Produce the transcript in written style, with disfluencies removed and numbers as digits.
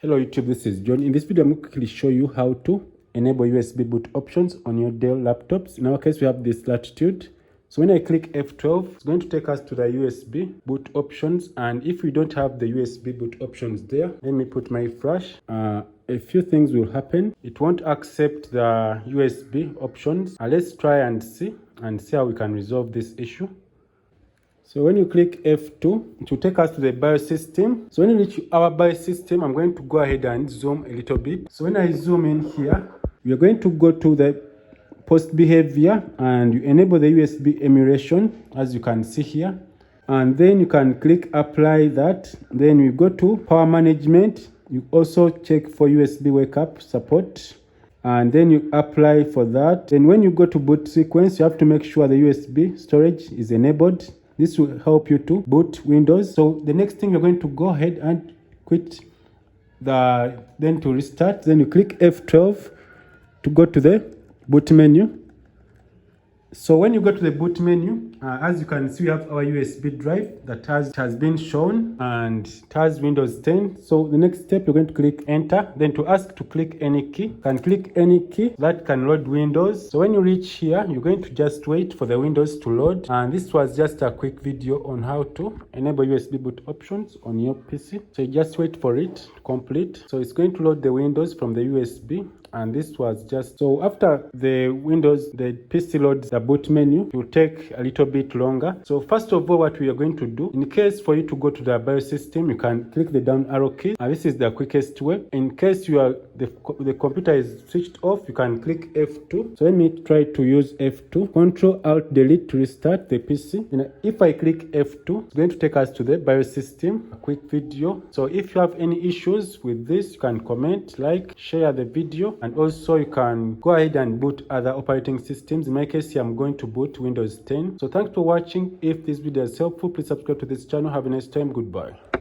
Hello YouTube, this is John. In this video, I'm going to quickly show you how to enable USB boot options on your Dell laptops. In our case, we have this Latitude. So when I click F12, it's going to take us to the USB boot options. And if we don't have the USB boot options there, let me put my flash. A few things will happen. It won't accept the USB options. Let's try and see how we can resolve this issue. So when you click F2, it will take us to the BIOS system. So when you reach our BIOS system, I'm going to go ahead and zoom a little bit. So when I zoom in here, we are going to go to the post behavior and you enable the USB emulation, as you can see here. And then you can click apply that. Then you go to power management. You also check for USB wake up support. And then you apply for that. Then when you go to boot sequence, you have to make sure the USB storage is enabled. This will help you to boot Windows. So the next thing, you're going to go ahead and quit then to restart. Then you click F12 to go to the boot menu. So when you go to the boot menu, as you can see, we have our USB drive that has been shown and it has Windows 10. So the next step, you're going to click enter. Then to ask to click any key, you can click any key that can load Windows. So when you reach here, you're going to just wait for the Windows to load. And this was just a quick video on how to enable USB boot options on your PC. So you just wait for it to complete. So it's going to load the Windows from the USB. And this was just so after the PC loads the boot menu, it will take a little bit longer. So first of all, what we are going to do, in case for you to go to the BIOS system, you can click the down arrow key, and this is the quickest way. In case the computer is switched off, you can click F2. So let me try to use F2. Control Alt Delete to restart the PC. And if I click F2, it's going to take us to the BIOS system. A quick video. So if you have any issues with this, you can comment, like, share the video. And also you can go ahead and boot other operating systems. In my case here, I'm going to boot Windows 10. So thanks for watching. If this video is helpful, please subscribe to this channel. Have a nice time. Goodbye.